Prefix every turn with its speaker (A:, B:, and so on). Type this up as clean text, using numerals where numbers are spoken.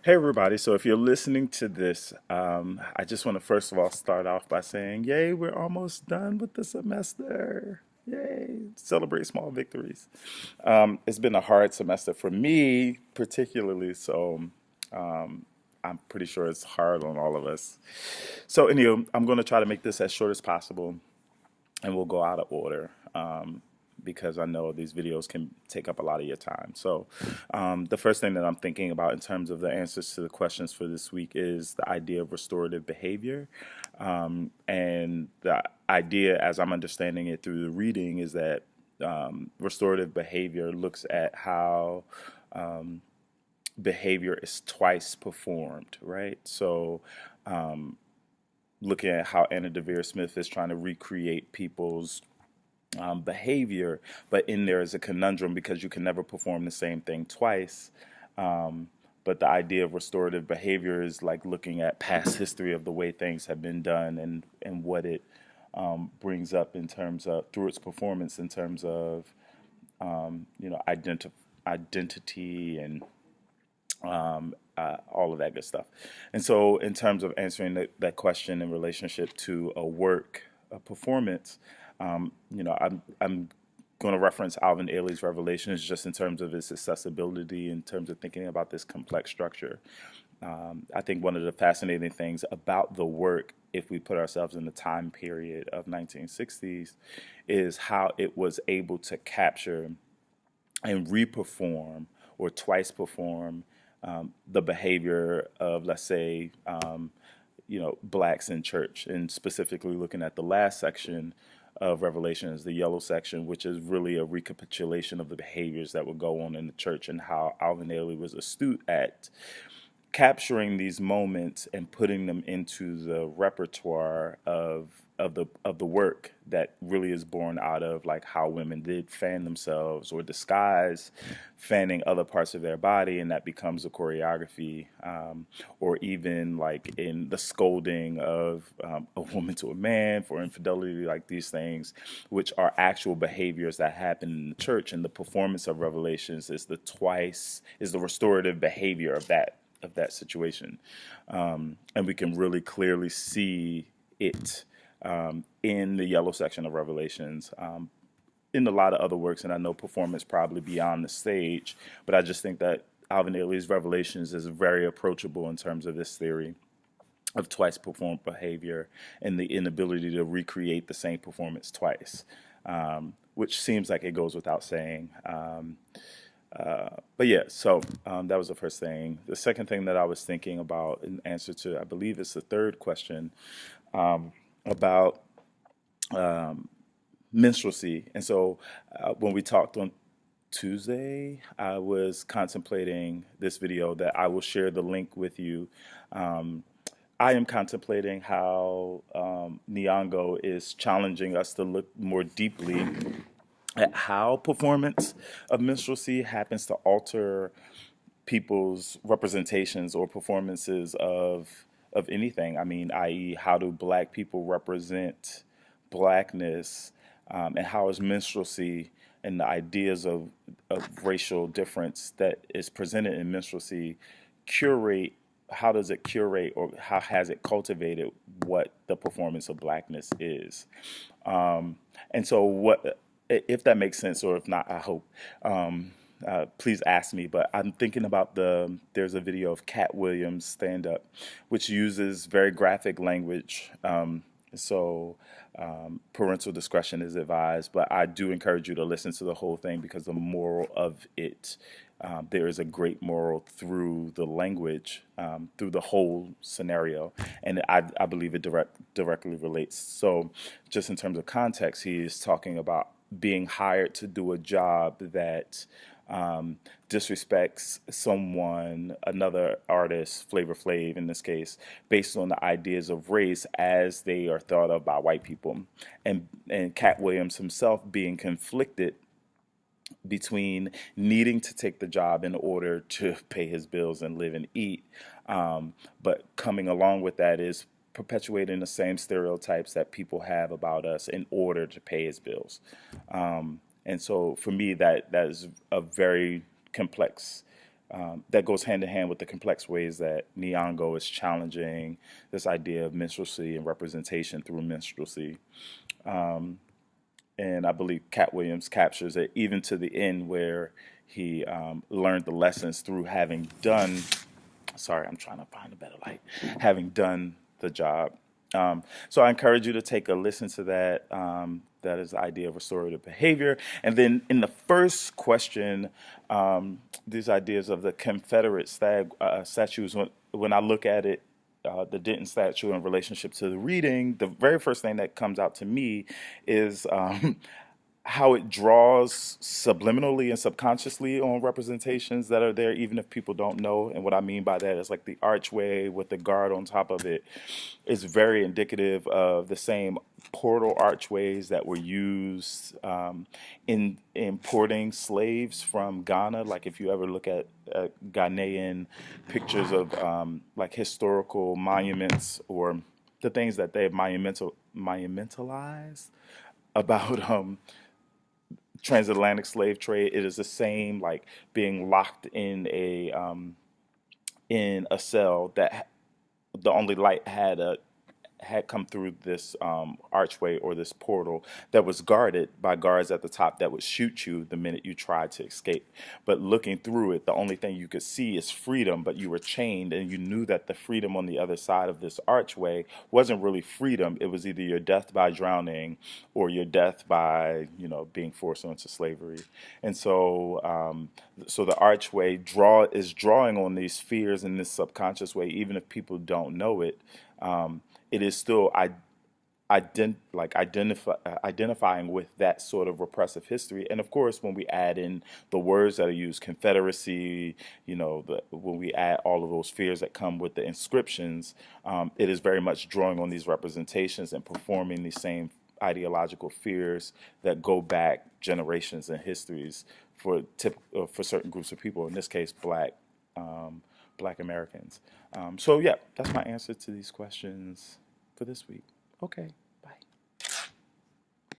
A: Hey, everybody. So, if you're listening to this, I just want to first of all start off by saying, Yay, we're almost done with the semester. Yay, celebrate small victories. It's been a hard semester for me, particularly, so I'm pretty sure it's hard on all of us. So, anyway, I'm going to try to make this as short as possible and we'll go out of order because I know these videos can take up a lot of your time. So, the first thing that I'm thinking about in terms of the answers to the questions for this week is the idea of restorative behavior. And the idea, as I'm understanding it through the reading, is that restorative behavior looks at how behavior is twice performed, right? So, looking at how Anna Devere Smith is trying to recreate people's behavior, but in there is a conundrum because you can never perform the same thing twice. Um, but the idea of restorative behavior is like looking at past history of the way things have been done and what it brings up in terms of through its performance in terms of identity and all of that good stuff. And so, in terms of answering that question in relationship to a work, a performance, I'm going to reference Alvin Ailey's Revelations just in terms of its accessibility, in terms of thinking about this complex structure. I think one of the fascinating things about the work, if we put ourselves in the time period of 1960s, is how it was able to capture and reperform or twice perform the behavior of, let's say, blacks in church, and specifically looking at the last section of Revelations, the yellow section, which is really a recapitulation of the behaviors that would go on in the church and how Alvin Ailey was astute at capturing these moments and putting them into the repertoire of the work that really is born out of like how women did fan themselves or disguise fanning other parts of their body, and that becomes a choreography, or even like in the scolding of a woman to a man for infidelity, like these things, which are actual behaviors that happen in the church. And the performance of Revelations is the restorative behavior of that situation. And we can really clearly see it in the yellow section of Revelations, in a lot of other works, and I know performance probably beyond the stage, but I just think that Alvin Ailey's Revelations is very approachable in terms of this theory of twice performed behavior and the inability to recreate the same performance twice, which seems like it goes without saying. But yeah, so that was the first thing. The second thing that I was thinking about in answer to, I believe it's the third question, about minstrelsy. And so when we talked on Tuesday, I was contemplating this video that I will share the link with you. I am contemplating how Nyong'o is challenging us to look more deeply at how performance of minstrelsy happens to alter people's representations or performances of anything. I mean, i.e., how do black people represent blackness, and how is minstrelsy and the ideas of racial difference that is presented in minstrelsy curate? How does it curate, or how has it cultivated what the performance of blackness is? And so, what if that makes sense, or if not, I hope. Please ask me. But I'm thinking about there's a video of Cat Williams stand up, which uses very graphic language. Parental discretion is advised, but I do encourage you to listen to the whole thing because the moral of it, there is a great moral through the language, through the whole scenario, and I believe it directly relates. So, just in terms of context, he is talking about being hired to do a job that disrespects someone, another artist, Flavor Flav in this case, based on the ideas of race as they are thought of by white people, and Cat Williams himself being conflicted between needing to take the job in order to pay his bills and live and eat, but coming along with that is perpetuating the same stereotypes that people have about us in order to pay his bills. And so for me, that is a very complex that goes hand in hand with the complex ways that Nyong'o is challenging this idea of minstrelsy and representation through minstrelsy. And I believe Cat Williams captures it even to the end where he learned the lessons through having done. Sorry, I'm trying to find a better light. Having done the job. So I encourage you to take a listen to that. That is the idea of restorative behavior. And then in the first question, these ideas of the Confederate statues, when I look at it, the Denton statue in relationship to the reading, the very first thing that comes out to me is how it draws subliminally and subconsciously on representations that are there, even if people don't know. And what I mean by that is like the archway with the guard on top of it is very indicative of the same portal archways that were used in importing slaves from Ghana. Like if you ever look at Ghanaian pictures of like historical monuments or the things that they've monumentalized about transatlantic slave trade, it is the same, like being locked in a cell that the only light had come through this archway or this portal that was guarded by guards at the top that would shoot you the minute you tried to escape. But looking through it, the only thing you could see is freedom, but you were chained, and you knew that the freedom on the other side of this archway wasn't really freedom. It was either your death by drowning or your death by, being forced into slavery. And so so the archway is drawing on these fears in this subconscious way, even if people don't know it. It is still identifying with that sort of repressive history. And of course, when we add in the words that are used, Confederacy, when we add all of those fears that come with the inscriptions, it is very much drawing on these representations and performing these same ideological fears that go back generations and histories for certain groups of people. In this case, Black Americans. So yeah, that's my answer to these questions for this week. Okay.